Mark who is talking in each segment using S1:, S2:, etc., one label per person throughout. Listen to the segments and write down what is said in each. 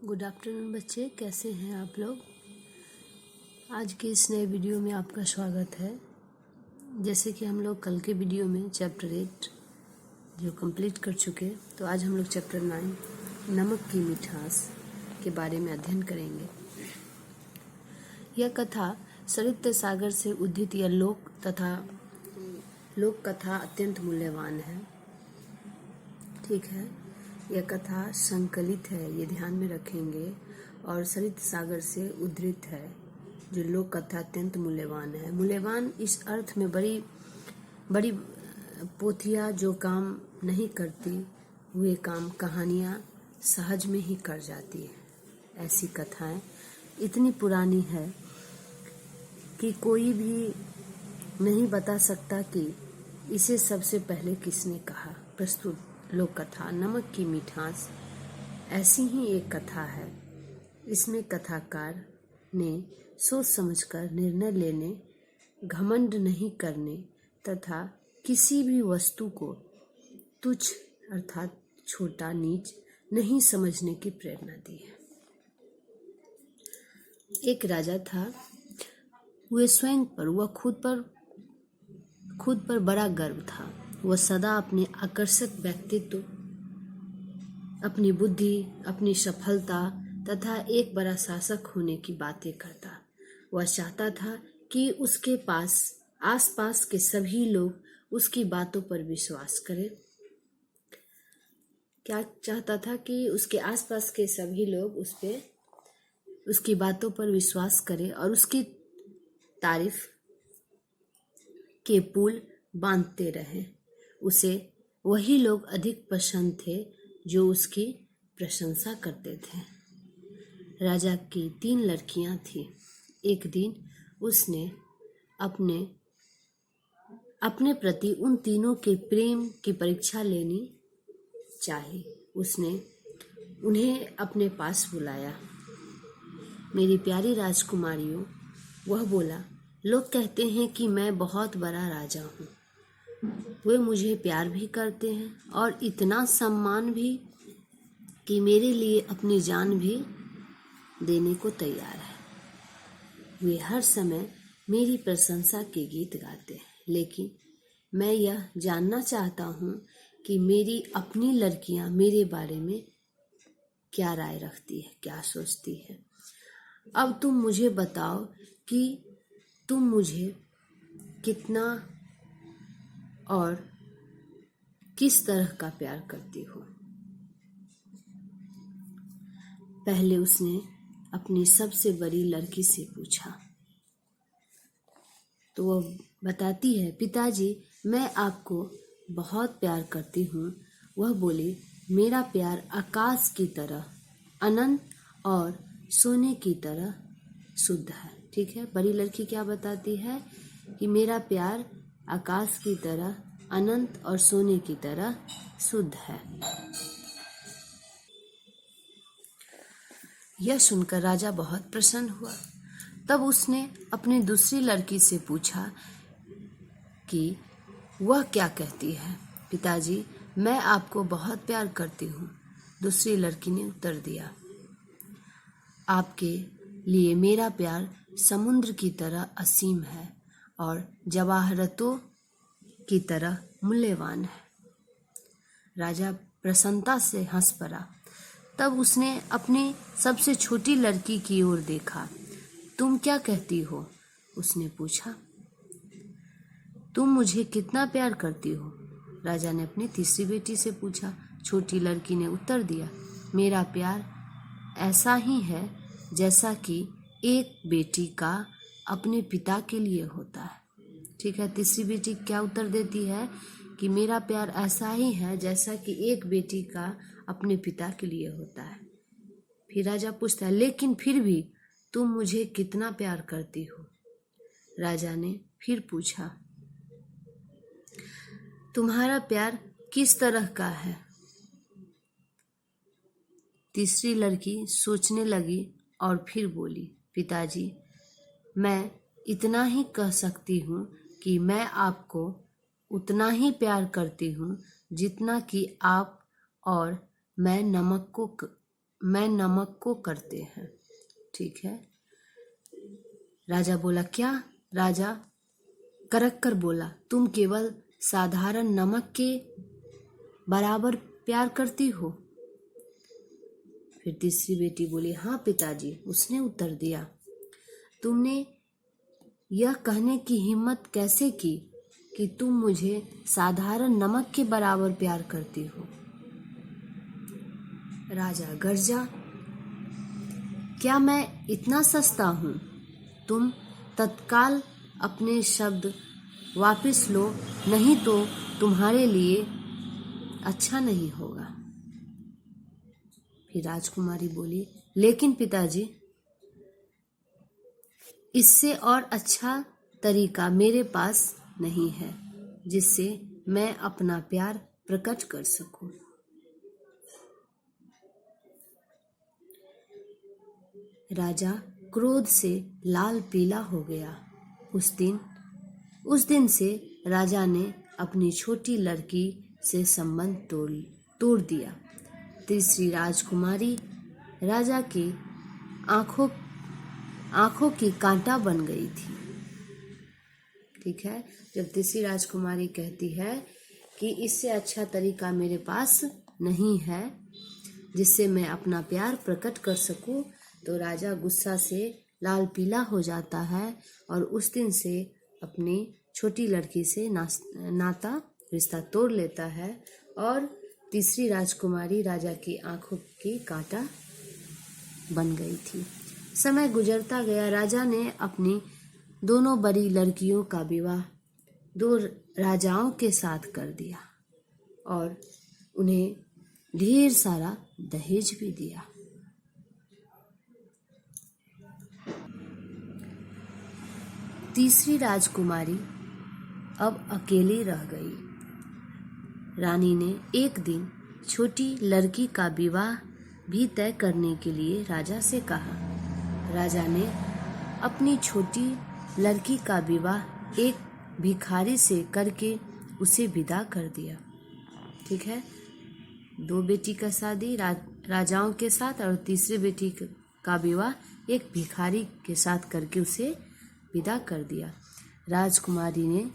S1: Good afternoon बच्चे, कैसे हैं आप लोग। आज के इस नए वीडियो में आपका स्वागत है। जैसे कि हम लोग कल के वीडियो में चैप्टर 8 जो कंप्लीट कर चुके, तो आज हम लोग चैप्टर 9 नमक की मिठास के बारे में अध्ययन करेंगे। यह कथा सरित सागर से उद्धित यह लोक कथा अत्यंत मूल्यवान है। ठीक है, यह कथा संकलित है, ये ध्यान में रखेंगे, और सरित सागर से उद्धृत है। जो लोक कथा अत्यंत मूल्यवान है। मूल्यवान इस अर्थ में बड़ी बड़ी पोथियाँ जो काम नहीं करती, वे काम कहानियाँ सहज में ही कर जाती है। ऐसी कथाएं इतनी पुरानी है कि कोई भी नहीं बता सकता कि इसे सबसे पहले किसने कहा। प्रस्तुत लोक कथा नमक की मिठास ऐसी ही एक कथा है। इसमें कथाकार ने सोच समझकर निर्णय लेने, घमंड नहीं करने तथा किसी भी वस्तु को तुच्छ अर्थात छोटा नीच नहीं समझने की प्रेरणा दी है। एक राजा था। वह स्वयं पर खुद पर बड़ा गर्व था। वह सदा अपने आकर्षक व्यक्तित्व, अपनी बुद्धि, अपनी सफलता तथा एक बड़ा शासक होने की बातें करता। वह चाहता था कि उसके आसपास के सभी लोग उसकी बातों पर विश्वास करें। क्या चाहता था कि उसके आसपास के सभी लोग उसकी बातों पर विश्वास करें और उसकी तारीफ के पुल बांधते रहें। उसे वही लोग अधिक पसंद थे जो उसकी प्रशंसा करते थे। राजा की 3 लड़कियां थीं। एक दिन उसने अपने प्रति उन तीनों के प्रेम की परीक्षा लेनी चाही। उसने उन्हें अपने पास बुलाया। मेरी प्यारी राजकुमारियों, वह बोला, लोग कहते हैं कि मैं बहुत बड़ा राजा हूँ। वे मुझे प्यार भी करते हैं और इतना सम्मान भी कि मेरे लिए अपनी जान भी देने को तैयार है। वे हर समय मेरी प्रशंसा के गीत गाते हैं, लेकिन मैं यह जानना चाहता हूँ कि मेरी अपनी लड़कियाँ मेरे बारे में क्या राय रखती है, क्या सोचती है। अब तुम मुझे बताओ कि तुम मुझे कितना और किस तरह का प्यार करती हो। पहले उसने अपनी सबसे बड़ी लड़की से पूछा, तो वह बताती है, पिताजी, मैं आपको बहुत प्यार करती हूँ। वह बोली, मेरा प्यार आकाश की तरह अनंत और सोने की तरह शुद्ध है। ठीक है, बड़ी लड़की क्या बताती है कि मेरा प्यार आकाश की तरह अनंत और सोने की तरह शुद्ध है। यह सुनकर राजा बहुत प्रसन्न हुआ। तब उसने अपनी दूसरी लड़की से पूछा कि वह क्या कहती है। पिताजी, मैं आपको बहुत प्यार करती हूँ। दूसरी लड़की ने उत्तर दिया, आपके लिए मेरा प्यार समुद्र की तरह असीम है और जवाहरतों की तरह मूल्यवान है। राजा प्रसन्नता से हंस पड़ा। तब उसने अपनी सबसे छोटी लड़की की ओर देखा। तुम क्या कहती हो? उसने पूछा। तुम मुझे कितना प्यार करती हो? राजा ने अपनी तीसरी बेटी से पूछा। छोटी लड़की ने उत्तर दिया, मेरा प्यार ऐसा ही है जैसा कि एक बेटी का अपने पिता के लिए होता है। ठीक है, तीसरी बेटी क्या उत्तर देती है कि मेरा प्यार ऐसा ही है जैसा कि एक बेटी का अपने पिता के लिए होता है। फिर राजा पूछता है, लेकिन फिर भी तुम मुझे कितना प्यार करती हो? राजा ने फिर पूछा, तुम्हारा प्यार किस तरह का है? तीसरी लड़की सोचने लगी और फिर बोली, पिताजी, मैं इतना ही कह सकती हूँ कि मैं आपको उतना ही प्यार करती हूँ जितना कि आप और मैं नमक को मैं नमक को करते हैं। ठीक है। राजा बोला, क्या? राजा करक कर बोला, तुम केवल साधारण नमक के बराबर प्यार करती हो? फिर तीसरी बेटी बोली, हाँ पिताजी। उसने उत्तर दिया, तुमने यह कहने की हिम्मत कैसे की कि तुम मुझे साधारण नमक के बराबर प्यार करती हो? राजा गरजा, क्या मैं इतना सस्ता हूँ? तुम तत्काल अपने शब्द वापस लो, नहीं तो तुम्हारे लिए अच्छा नहीं होगा। फिर राजकुमारी बोली, लेकिन पिताजी, इससे और अच्छा तरीका मेरे पास नहीं है जिससे मैं अपना प्यार प्रकट कर सकूं। राजा क्रोध से लाल पीला हो गया। उस दिन से राजा ने अपनी छोटी लड़की से संबंध तोड़ दिया। तीसरी राजकुमारी राजा की आंखों की कांटा बन गई थी। ठीक है। जब तीसरी राजकुमारी कहती है कि इससे अच्छा तरीका मेरे पास नहीं है जिससे मैं अपना प्यार प्रकट कर सकूं, तो राजा गुस्सा से लाल पीला हो जाता है और उस दिन से अपनी छोटी लड़की से नाता रिश्ता तोड़ लेता है और तीसरी राजकुमारी राजा की आंखों की कांटा बन गई थी। समय गुजरता गया। राजा ने अपनी दोनों बड़ी लड़कियों का विवाह दो राजाओं के साथ कर दिया और उन्हें ढेर सारा दहेज भी दिया। तीसरी राजकुमारी अब अकेली रह गई। रानी ने एक दिन छोटी लड़की का विवाह भी तय करने के लिए राजा से कहा। राजा ने अपनी छोटी लड़की का विवाह एक भिखारी से करके उसे विदा कर दिया। ठीक है। दो बेटी का शादी राजाओं के साथ और तीसरी बेटी का विवाह एक भिखारी के साथ करके उसे विदा कर दिया। राजकुमारी ने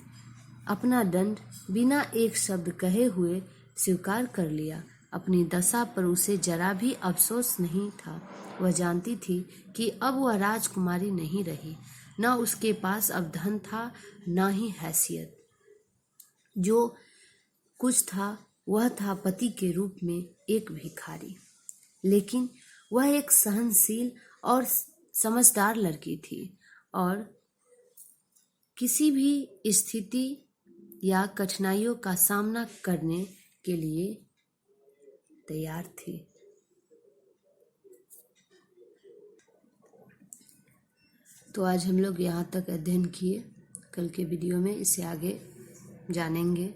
S1: अपना दंड बिना एक शब्द कहे हुए स्वीकार कर लिया। अपनी दशा पर उसे जरा भी अफसोस नहीं था। वह जानती थी कि अब वह राजकुमारी नहीं रही, न उसके पास अब धन था, न ही हैसियत। जो कुछ था वह था पति के रूप में एक भिखारी। लेकिन वह एक सहनशील और समझदार लड़की थी और किसी भी स्थिति या कठिनाइयों का सामना करने के लिए तैयार थी। तो आज हम लोग यहाँ तक अध्ययन किए। कल के वीडियो में इसे आगे जानेंगे।